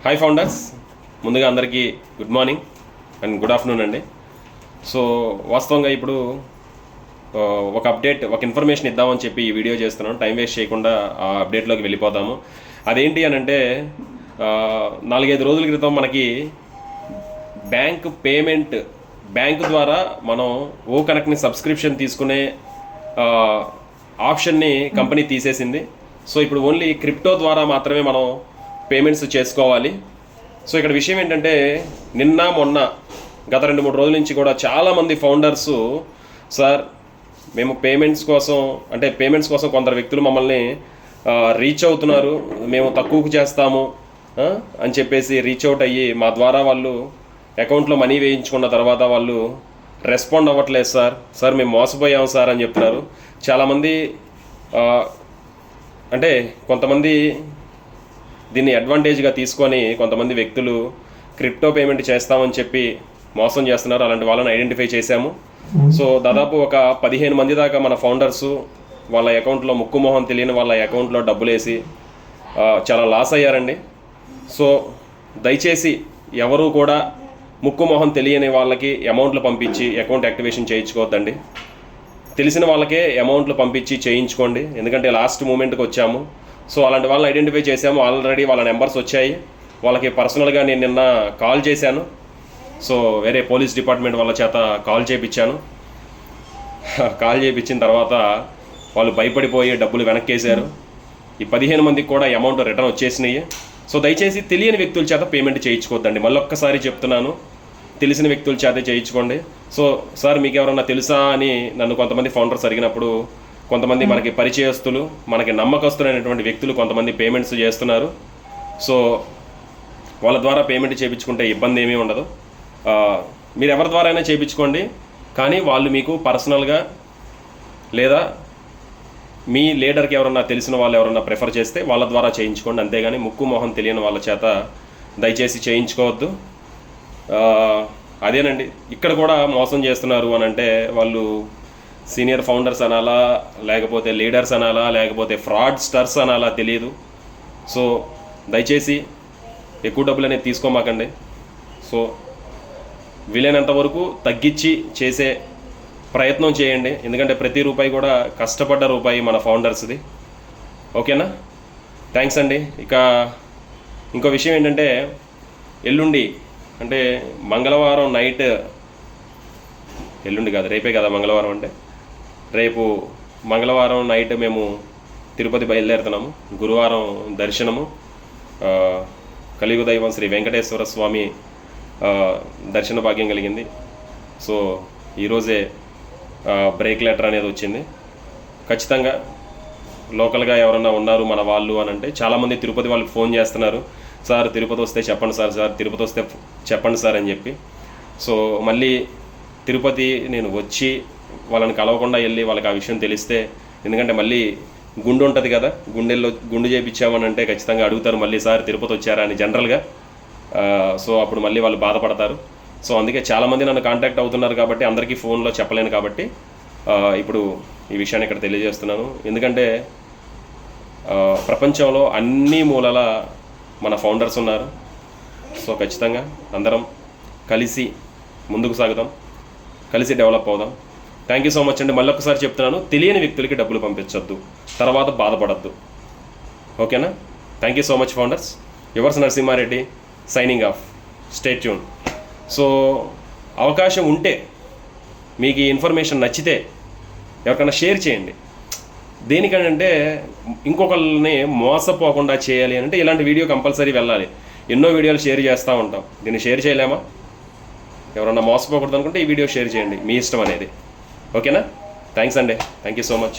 Hi founders, ముందుగా అందరికీ good morning and good afternoon అండి. సో వాస్తవంగా ఇప్పుడు ఒక అప్డేట్, ఒక ఇన్ఫర్మేషన్ ఇద్దామని చెప్పి ఈ వీడియో చేస్తున్నాను. టైం వేస్ట్ చేయకుండా ఆ అప్డేట్లోకి వెళ్ళిపోతాము. అదేంటి అని అంటే 4-5 రోజుల క్రితం మనకి బ్యాంక్ ద్వారా మనం ఓ కనెక్ట్ని సబ్స్క్రిప్షన్ తీసుకునే ఆప్షన్ని కంపెనీ తీసేసింది. సో ఇప్పుడు ఓన్లీ క్రిప్టో ద్వారా మాత్రమే మనం పేమెంట్స్ చేసుకోవాలి. సో ఇక్కడ విషయం ఏంటంటే, నిన్న మొన్న గత 2-3 రోజుల నుంచి కూడా చాలామంది ఫౌండర్సు సార్ మేము పేమెంట్స్ కోసం కొందరు వ్యక్తులు మమ్మల్ని రీచ్ అవుతున్నారు, మేము తక్కువకు చేస్తాము అని చెప్పేసి రీచ్ అవుట్ అయ్యి మా ద్వారా వాళ్ళు అకౌంట్లో మనీ వేయించుకున్న తర్వాత వాళ్ళు రెస్పాండ్ అవ్వట్లేదు సార్ మేము మోసపోయాం సార్ అని చెప్తున్నారు. చాలామంది అంటే కొంతమంది దీన్ని అడ్వాంటేజ్గా తీసుకొని కొంతమంది వ్యక్తులు క్రిప్టో పేమెంట్ చేస్తామని చెప్పి మోసం చేస్తున్నారు. అలాంటి వాళ్ళని ఐడెంటిఫై చేశాము. సో దాదాపు ఒక 15 మంది దాకా మన ఫౌండర్సు వాళ్ళ అకౌంట్లో ముక్కుమోహం తెలియని వాళ్ళ అకౌంట్లో డబ్బులు వేసి చాలా లాస్ అయ్యారండి. సో దయచేసి ఎవరు కూడా ముక్కుమోహం తెలియని వాళ్ళకి అమౌంట్లు పంపించి అకౌంట్ యాక్టివేషన్ చేయించుకోవద్దండి. తెలిసిన వాళ్ళకే అమౌంట్లు పంపించి చేయించుకోండి, ఎందుకంటే లాస్ట్ మూమెంట్కి వచ్చాము. సో అలాంటి వాళ్ళని ఐడెంటిఫై చేసాము. ఆల్రెడీ వాళ్ళ నెంబర్స్ వచ్చాయి. వాళ్ళకి పర్సనల్గా నేను నిన్న కాల్ చేశాను. సో వేరే పోలీస్ డిపార్ట్మెంట్ వాళ్ళ చేత కాల్ చేయించాను. కాల్ చేయించిన తర్వాత వాళ్ళు భయపడిపోయి డబ్బులు వెనక్కేశారు. ఈ 15 మందికి కూడా అమౌంట్ రిటర్న్ వచ్చేసినాయి. సో దయచేసి తెలియని వ్యక్తుల చేత పేమెంట్ చేయించుకోవద్దండి. మళ్ళొక్కసారి చెప్తున్నాను, తెలిసిన వ్యక్తుల చేత చేయించుకోండి. సో సార్ మీకు ఎవరన్నా తెలుసా అని నన్ను కొంతమంది ఫౌండర్స్ అడిగినప్పుడు, కొంతమంది మనకి పరిచయస్తులు, మనకి నమ్మకస్తులైనటువంటి వ్యక్తులు కొంతమంది పేమెంట్స్ చేస్తున్నారు. సో వాళ్ళ ద్వారా పేమెంట్ చేయించుకుంటే ఇబ్బంది ఏమీ ఉండదు. మీరు ఎవరి ద్వారా అయినా చేయించుకోండి, కానీ వాళ్ళు మీకు పర్సనల్గా లేదా మీ లీడర్కి ఎవరన్నా తెలిసిన వాళ్ళు ఎవరన్నా ప్రిఫర్ చేస్తే వాళ్ళ ద్వారా చేయించుకోండి. అంతేగాని ముక్కు మొహం తెలియని వాళ్ళ చేత దయచేసి చేయించుకోవద్దు. అదేనండి, ఇక్కడ కూడా మోసం చేస్తున్నారు అని అంటే వాళ్ళు సీనియర్ ఫౌండర్స్ అనాలా, లేకపోతే లీడర్స్ అనాలా, లేకపోతే ఫ్రాడ్స్టర్స్ అనాలా తెలియదు. సో దయచేసి ఎక్కువ డబ్బులు అనేది తీసుకోమాకండి. సో వీలైనంత వరకు తగ్గించి చేసే ప్రయత్నం చేయండి, ఎందుకంటే ప్రతి రూపాయి కూడా కష్టపడ్డ రూపాయి మన ఫౌండర్స్ది. ఓకేనా? థ్యాంక్స్ అండి. ఇక ఇంకో విషయం ఏంటంటే, ఎల్లుండి అంటే మంగళవారం నైట్, ఎల్లుండి కాదు రేపే కదా మంగళవారం అంటే, రేపు మంగళవారం నైట్ మేము తిరుపతి బయలుదేరుతున్నాము. గురువారం దర్శనము, కలియుగ దైవం శ్రీ వెంకటేశ్వర స్వామి దర్శన భాగ్యం కలిగింది. సో ఈరోజే బ్రేక్ లెటర్ అనేది వచ్చింది. ఖచ్చితంగా లోకల్గా ఎవరన్నా ఉన్నారు మన వాళ్ళు అని అంటే, చాలామంది తిరుపతి వాళ్ళకి ఫోన్ చేస్తున్నారు, సార్ తిరుపతి వస్తే చెప్పండి సార్ తిరుపతి వస్తే చెప్పండి సార్ అని చెప్పి. సో మళ్ళీ తిరుపతి నేను వచ్చి వాళ్ళని కలవకుండా వెళ్ళి వాళ్ళకి ఆ విషయం తెలిస్తే, ఎందుకంటే మళ్ళీ గుండు ఉంటుంది కదా, గుండు చేయించామని అంటే ఖచ్చితంగా అడుగుతారు మళ్ళీ, సార్ తిరుపతి వచ్చారా అని జనరల్గా. సో అప్పుడు మళ్ళీ వాళ్ళు బాధపడతారు. సో అందుకే చాలామంది నన్ను కాంటాక్ట్ అవుతున్నారు కాబట్టి అందరికీ ఫోన్లో చెప్పలేను కాబట్టి ఇప్పుడు ఈ విషయాన్ని ఇక్కడ తెలియజేస్తున్నాను. ఎందుకంటే ప్రపంచంలో అన్ని మూలల మన ఫౌండర్స్ ఉన్నారు. సో ఖచ్చితంగా అందరం కలిసి ముందుకు సాగుదాం, కలిసి డెవలప్ అవుదాం. థ్యాంక్ యూ సో మచ్ అండి. మళ్ళీ ఒకసారి చెప్తున్నాను, తెలియని వ్యక్తులకి డబ్బులు పంపించొద్దు, తర్వాత బాధపడద్దు. ఓకేనా? Thank you so much founders. Yours Narasimha Reddy signing off. Stay tune. So అవకాశం ఉంటే, మీకు ఈ ఇన్ఫర్మేషన్ నచ్చితే ఎవరికైనా షేర్ చేయండి. దేనికంటే ఇంకొకరిని మోసపోకుండా చేయాలి అంటే ఇలాంటి వీడియో కంపల్సరీ వెళ్ళాలి. ఎన్నో వీడియోలు షేర్ చేస్తూ ఉంటాం, దీన్ని షేర్ చేయలేమా? ఎవరన్నా మోసపోకూడదు అనుకుంటే ఈ వీడియో షేర్ చేయండి, మీ ఇష్టం అనేది. ఓకేనా? థ్యాంక్స్ అండి. Thank you so much.